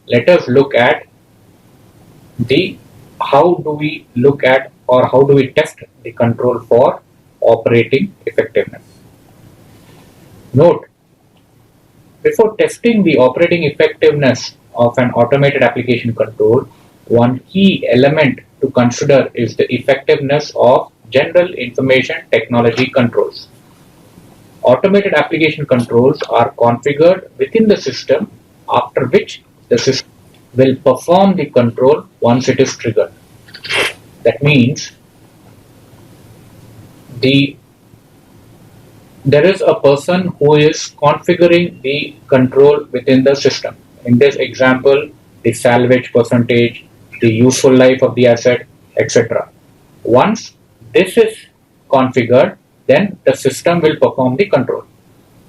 let us look at the how do we look at or how do we test the control for operating effectiveness. Note, before testing the operating effectiveness of an automated application control, one key element to consider is the effectiveness of general information technology controls. Automated application controls are configured within the system, after which the system will perform the control once it is triggered. That means there is a person who is configuring the control within the system. In this example, the salvage percentage, the useful life of the asset, etc. Once this is configured, then the system will perform the control.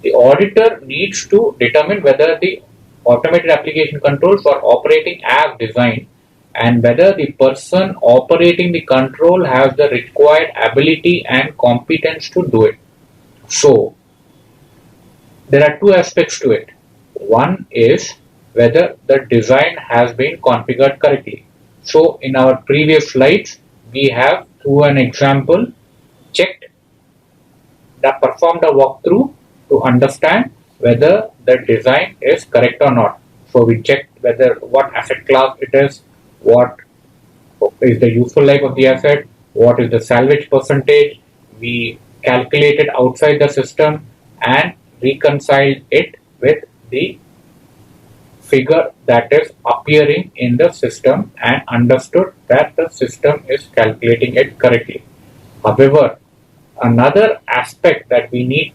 The auditor needs to determine whether the automated application controls are operating as designed and whether the person operating the control has the required ability and competence to do it. So, there are two aspects to it. One is whether the design has been configured correctly. So, in our previous slides, we have, through an example, performed a walkthrough to understand whether the design is correct or not. So, we checked whether what asset class it is, what is the useful life of the asset, what is the salvage percentage. We calculated outside the system and reconciled it with the figure that is appearing in the system and understood that the system is calculating it correctly. However, another aspect that we need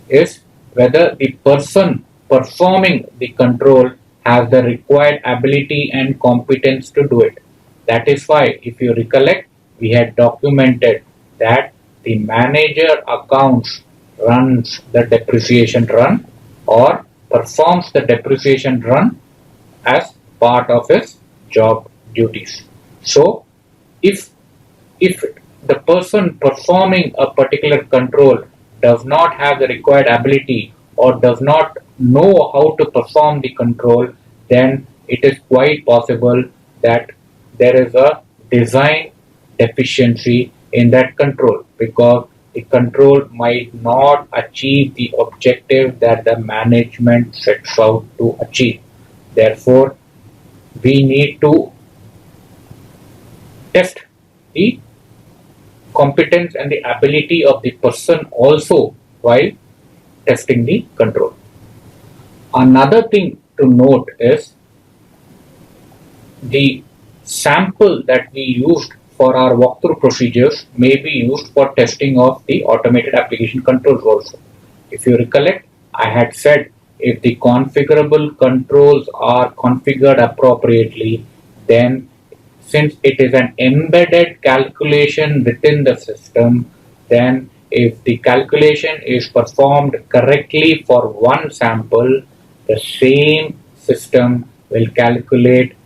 is whether the person performing the control has the required ability and competence to do it. That is why, if you recollect, we had documented that the manager accounts runs the depreciation run or performs the depreciation run as part of his job duties. So, if the person performing a particular control does not have the required ability or does not know how to perform the control, then it is quite possible that there is a design deficiency in that control, because the control might not achieve the objective that the management sets out to achieve. Therefore, we need to test the competence and the ability of the person also while testing the control. Another thing to note is the sample that we used for our walkthrough procedures may be used for testing of the automated application controls also. If you recollect, I had said if the configurable controls are configured appropriately, then since it is an embedded calculation within the system, then if the calculation is performed correctly for one sample, the same system will calculate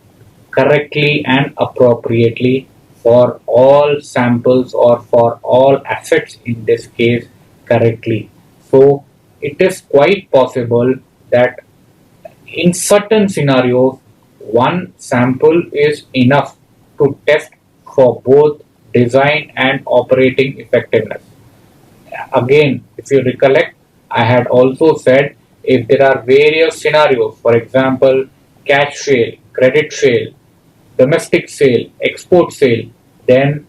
correctly and appropriately for all samples or for all assets, in this case correctly. So it is quite possible that in certain scenarios one sample is enough to test for both design and operating effectiveness. Again, if you recollect, I had also said if there are various scenarios, for example, cash sale, credit sale, domestic sale, export sale, then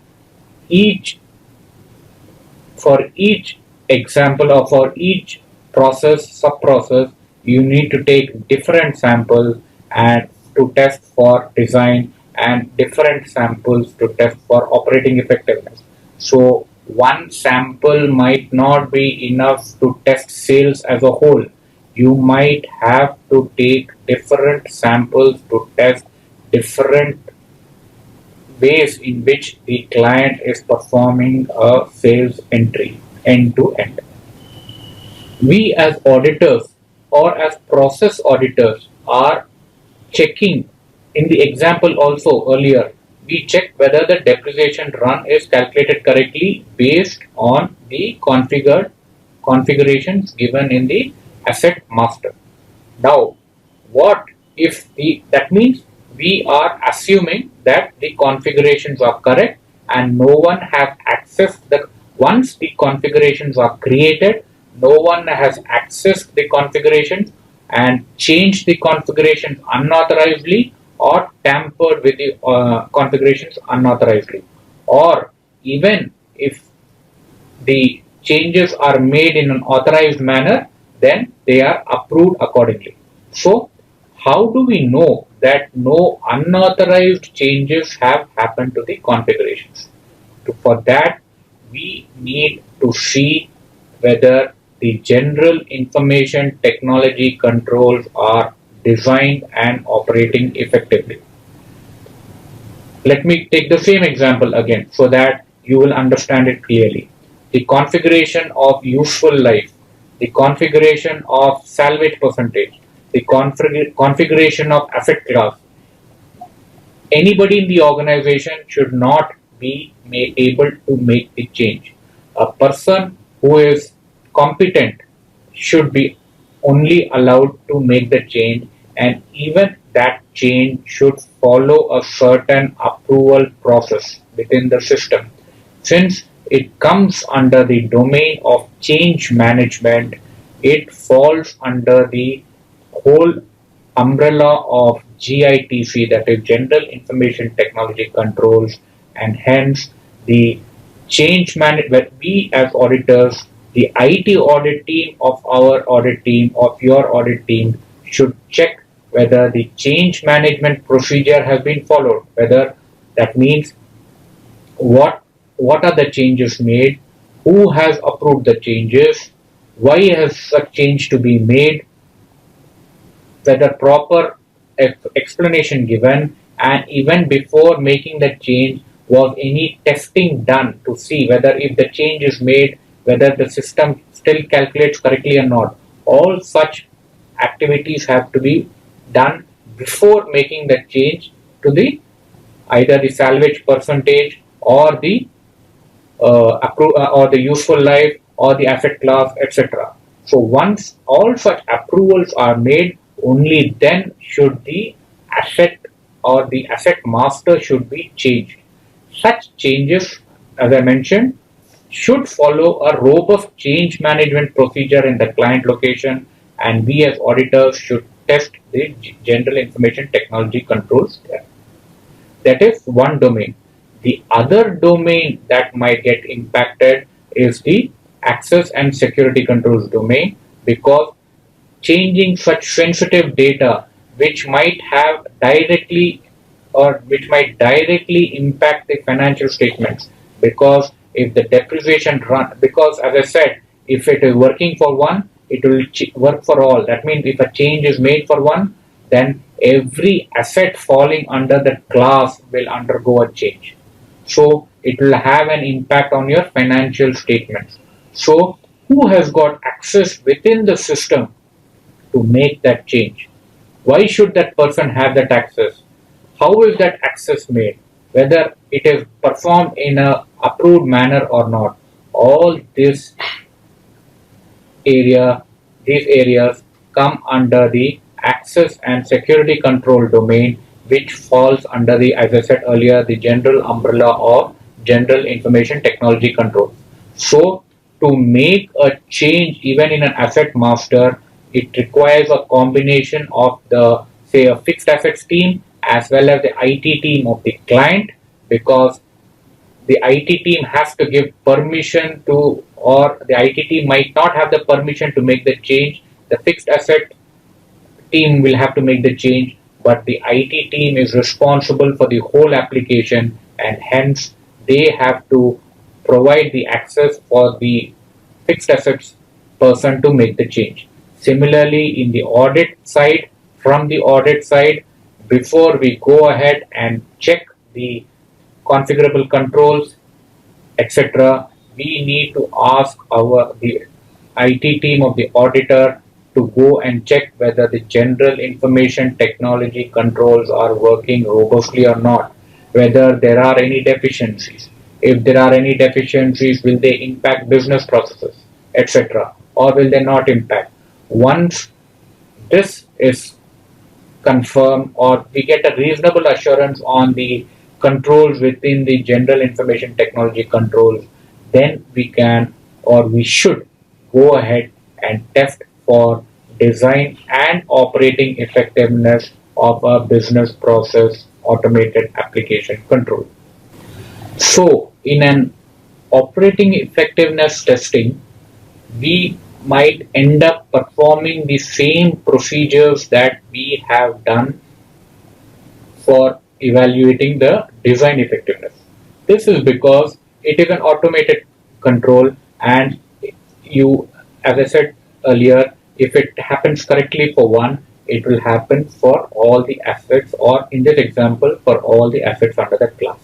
for each example or for each process, sub-process, you need to take different samples and to test for design and different samples to test for operating effectiveness. So one sample might not be enough to test sales as a whole. You might have to take different samples to test different ways in which the client is performing a sales entry end to end. We as auditors or as process auditors are checking. In the example also earlier, we check whether the depreciation run is calculated correctly based on the configurations given in the asset master. Now, what that means we are assuming that the configurations are correct and no one has accessed once the configurations are created, no one has accessed the configurations and changed the configurations unauthorizedly or tampered with the configurations unauthorizedly, or even if the changes are made in an authorized manner, then they are approved accordingly. So, how do we know that no unauthorized changes have happened to the configurations? For that, we need to see whether the general information technology controls are designed and operating effectively. Let me take the same example again so that you will understand it clearly. The configuration of useful life, the configuration of salvage percentage, the configuration of asset class. Anybody in the organization should not be able to make the change. A person who is competent should be only allowed to make the change, and even that change should follow a certain approval process within the system. Since it comes under the domain of change management, it falls under the whole umbrella of GITC, that is General Information Technology Controls, and hence the change management. We as auditors, the IT audit team of our audit team, of your audit team, should check whether the change management procedure has been followed. Whether that means what are the changes made, who has approved the changes, why has such change to be made, whether proper explanation given, and even before making the change, was any testing done to see whether if the change is made, whether the system still calculates correctly or not. All such activities have to be done before making the change to the either the salvage percentage or the or the useful life or the asset class, etc. So once all such approvals are made, only then should the asset or the asset master should be changed. Such changes, as I mentioned, should follow a robust change management procedure in the client location, and we as auditors should test the general information technology controls there. That is one domain. The other domain that might get impacted is the access and security controls domain, because changing such sensitive data which might have directly or which might directly impact the financial statements, because if the depreciation run, because as I said, if it is working for one, it will work for all. That means if a change is made for one, then every asset falling under that class will undergo a change. So it will have an impact on your financial statements. So who has got access within the system to make that change? Why should that person have that access? How is that access made? Whether it is performed in a approved manner or not. All these areas come under the access and security control domain, which falls under the, as I said earlier, the general umbrella of general information technology control. So to make a change even in an asset master, it requires a combination of the, say, a fixed assets team as well as the IT team of the client, because the IT team has to give permission to, or the IT team might not have the permission to make the change. The fixed asset team will have to make the change, but the IT team is responsible for the whole application, and hence they have to provide the access for the fixed assets person to make the change. Similarly, in the audit side, from the audit side, before we go ahead and check the configurable controls, etc., we need to ask the IT team of the auditor to go and check whether the general information technology controls are working robustly or not, whether there are any deficiencies. If there are any deficiencies, will they impact business processes, etc., or will they not impact? Once this is confirm or we get a reasonable assurance on the controls within the general information technology controls, then we can or we should go ahead and test for design and operating effectiveness of a business process automated application control. So, in an operating effectiveness testing, we might end up performing the same procedures that we have done for evaluating the design effectiveness. This is because it is an automated control, and you, as I said earlier, if it happens correctly for one, it will happen for all the assets, or in this example, for all the assets under that class.